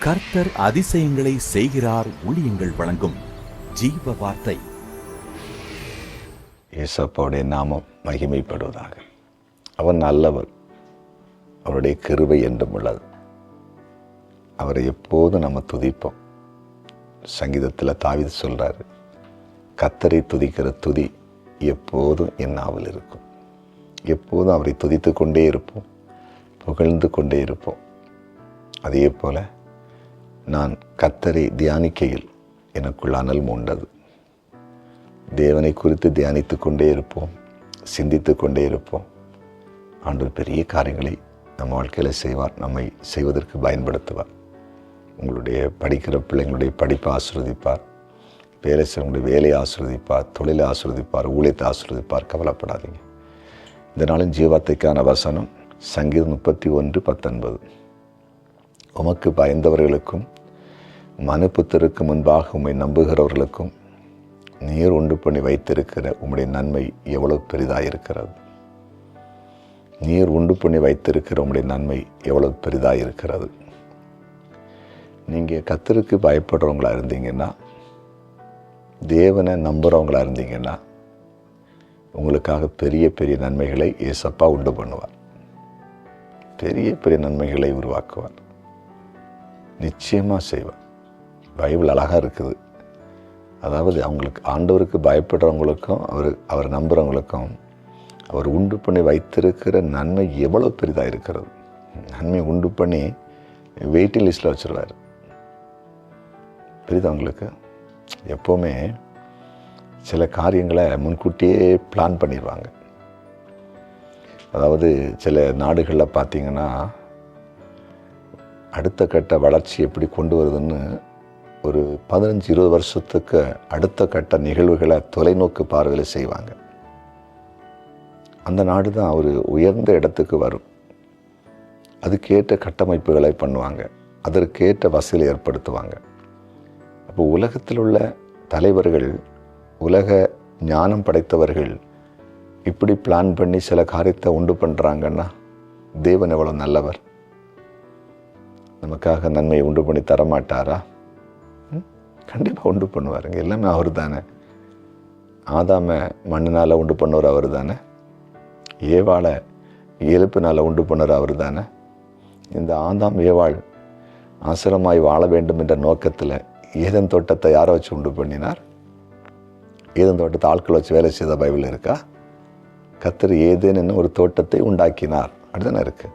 கர்த்தர் அதிசயங்களை செய்கிறார். ஊழியங்கள் வழங்கும் ஜீவ வார்த்தை. ஏசப்பாவுடைய நாமம் மகிமைப்படுவதாக. அவர் நல்லவர், அவருடைய கிருபை என்றும் உள்ளது. அவரை எப்போதும் நம்ம துதிப்போம். சங்கீதத்தில் தாவீது சொல்றாரு, கர்த்தரை துதிக்கிற துதி எப்போதும் என் நாவில் இருக்கும். எப்போதும் அவரை துதித்து கொண்டே இருப்போம், புகழ்ந்து கொண்டே இருப்போம். அதே போல நான் கர்த்தரை தியானிக்கையில் எனக்குள் அனல் மூண்டது. தேவனை குறித்து தியானித்து கொண்டே இருப்போம், சிந்தித்து கொண்டே இருப்போம். ஆண்டவர் பெரிய காரியங்களை நம்ம வாழ்க்கையில் செய்வார், நம்மை செய்வதற்கு பயன்படுத்துவார். உங்களுடைய படிக்கிற பிள்ளைங்களுடைய படிப்பை ஆசீர்வதிப்பார், வேலை செய்யக்கூடிய வேலையை ஆசீர்வதிப்பார், தொழிலை ஆசீர்வதிப்பார், ஊழியத்தை ஆசீர்வதிப்பார். கவலைப்படாதீங்க. இந்த நாளின் ஜீவவார்த்தைக்கான வசனம் சங்கீதம் 31:19. உமக்கு பயந்தவர்களுக்கும் மனுபுத்தருக்கு முன்பாக உம்மை நம்புகிறவர்களுக்கும் நீர் உண்டு பண்ணி வைத்திருக்கிற உம்முடைய நன்மை எவ்வளவு பெரிதாயிருக்கிறது. நீர் உண்டு பண்ணி வைத்திருக்கிற உம்முடைய நன்மை எவ்வளவு பெரிதாயிருக்கிறது. நீங்கள் கர்த்தருக்கு பயப்படுறவங்களா இருந்தீங்கன்னா, தேவனை நம்புகிறவங்களா இருந்தீங்கன்னா, உங்களுக்காக பெரிய பெரிய நன்மைகளை ஏசப்பா உண்டு பண்ணுவார். பெரிய பெரிய நன்மைகளை உருவாக்குவார், நிச்சயமாக செய்வார். பைபிள் அழகாக இருக்குது. அதாவது அவங்களுக்கு, ஆண்டவருக்கு பயப்படுறவங்களுக்கும் அவர் நம்புகிறவங்களுக்கும் அவர் உண்டு பண்ணி வைத்திருக்கிற நன்மை எவ்வளோ பெரிதாக இருக்கிறது. நன்மை உண்டு பண்ணி வெயிட்டிங் லிஸ்ட்டில் வச்சுருவார். புரியுது அவங்களுக்கு? எப்போவுமே சில காரியங்களை முன்கூட்டியே பிளான் பண்ணிடுவாங்க. அதாவது சில நாடுகளில் பார்த்திங்கன்னா, அடுத்த கட்ட வளர்ச்சி எப்படி கொண்டு வருதுன்னு ஒரு 15-20 வருஷத்துக்கு அடுத்த கட்ட நிகழ்வுகளை தொலைநோக்கு பார்வையில் செய்வாங்க. அந்த நாடு தான் ஒரு உயர்ந்த இடத்துக்கு வரும். அதுக்கேற்ற கட்டமைப்புகளை பண்ணுவாங்க, அதற்கேற்ற வசதியை ஏற்படுத்துவாங்க. அப்போ உலகத்தில் உள்ள தலைவர்கள், உலக ஞானம் படைத்தவர்கள் இப்படி பிளான் பண்ணி சில காரியத்தை உண்டு பண்ணுறாங்கன்னா, தேவன் எவ்வளோ நல்லவர். நமக்காக நன்மையை உண்டு பண்ணி தரமாட்டாரா? கண்டிப்பாக உண்டு பண்ணுவாருங்க. எல்லாமே அவர் தானே. ஆதாமை மண்ணினால் உண்டு பண்ணவர் அவர் தானே. ஏவாளை எலுப்பினால் உண்டு பண்ணவர் அவர் தானே. இந்த ஆதாம் ஏவாள் ஆசிரமாய் வாழ வேண்டும் என்ற நோக்கத்தில் ஏதேன் தோட்டத்தை யாரை வச்சு உண்டு பண்ணினார்? ஏதேன் தோட்டத்தை ஆட்கள் வச்சு வேலை செய்த பைபிள் இருக்கா? கர்த்தர் ஏதேன்னு ஒரு தோட்டத்தை உண்டாக்கினார், அப்படிதானே இருக்கு.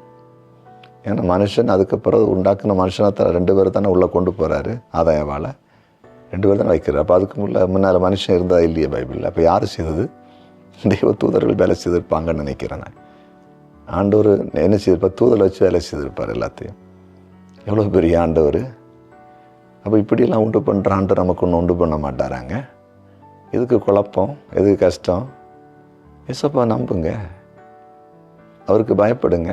ஏன்னா மனுஷன் அதுக்கு பிறகு உண்டாக்குன மனுஷனை 2 பேர் தானே உள்ளே கொண்டு போகிறாரு. ஆதாம் ஏவாளை 2 பேர் தானே வைக்கிறார். அப்போ அதுக்கு முன்னால் மனுஷன் இருந்தா இல்லையே பைபிளில். அப்போ யார் செய்தது? தெய்வ தூதர்கள் வேலை செய்திருப்பாங்கன்னு நினைக்கிறேன் நான். ஆண்டவர் என்ன செய்திருப்பார்? தூதரை வச்சு வேலை செய்திருப்பார் எல்லாத்தையும். எவ்வளோ பெரிய ஆண்டவர். அப்போ இப்படியெல்லாம் உண்டு பண்ணுற ஆண்டவர் நமக்கு ஒன்று உண்டு பண்ண மாட்டாராங்க. எதுக்கு குழப்பம், எதுக்கு கஷ்டம்? ஏசப்பா நம்புங்க, அவருக்கு பயப்படுங்க,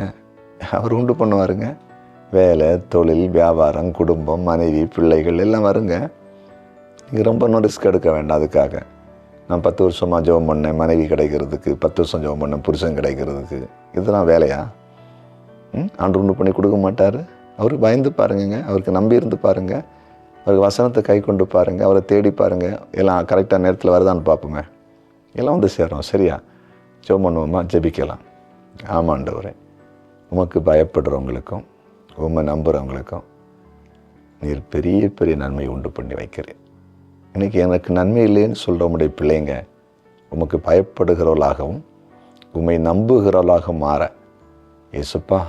அவர் உண்டு பண்ணுவாருங்க. வேலை, தொழில், வியாபாரம், குடும்பம், மனைவி, பிள்ளைகள் எல்லாம் வருங்க. நீங்கள் ரொம்ப இன்னும் ரிஸ்க் எடுக்க வேண்டாம். அதுக்காக நான் 10 வருஷமாக ஜெபம் பண்ணேன் மனைவி கிடைக்கிறதுக்கு, 10 வருஷம் ஜெபம் பண்ணேன் புருஷன் கிடைக்கிறதுக்கு. இதெல்லாம் வேலையா? ஆண்டு உண்டு பண்ணி கொடுக்க மாட்டார். அவருக்கு பயந்து பாருங்க, அவருக்கு நம்பி இருந்து பாருங்கள், அவருக்கு வசனத்தை கை கொண்டு பாருங்கள், அவரை தேடி பாருங்கள். எல்லாம் கரெக்டான நேரத்தில் வருதான்னு பார்ப்போமே. எல்லாம் வந்து சேரும். சரியா? ஜெபம் பண்ணுவோமா? ஜெபிக்கலாம். ஆமாண்டவரே, உமக்கு பயப்படுறவங்களுக்கும் உம்மை நம்புகிறவங்களுக்கும் நீர் பெரிய பெரிய நன்மை உண்டு பண்ணி வைக்கிறேன். இன்றைக்கி எனக்கு நன்மை இல்லைன்னு சொல்கிற உம்முடைய பிள்ளைங்க உமக்கு பயப்படுகிறவர்களாகவும் உம்மை நம்புகிறவர்களாகவும் மாற ஏசப்பா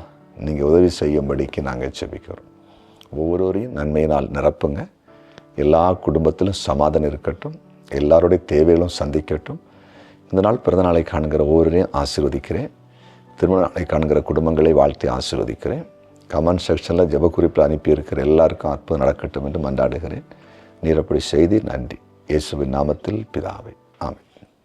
நீங்கள் உதவி செய்யும்படிக்கு நாங்கள் ஜெபிக்கிறோம். ஒவ்வொருவரையும் நன்மையினால் நிரப்புங்க. எல்லா குடும்பத்திலும் சமாதானம் இருக்கட்டும், எல்லாருடைய தேவைகளும் சந்திக்கட்டும். இந்த நாள் பிறந்த நாளை காண்கிற ஒவ்வொருவரையும் ஆசீர்வதிக்கிறேன். திருமண நாளை காண்கிற குடும்பங்களை வாழ்த்தி ஆசீர்வதிக்கிறேன். கமெண்ட் செக்ஷனில் ஜெப குறிப்பில் அனுப்பியிருக்கிற எல்லாருக்கும் அற்புதம் நடக்கட்டும் என்று மன்றாடுகிறேன். நீர் அப்படி செய்தி. நன்றி. இயேசுவின் நாமத்தில் பிதாவே.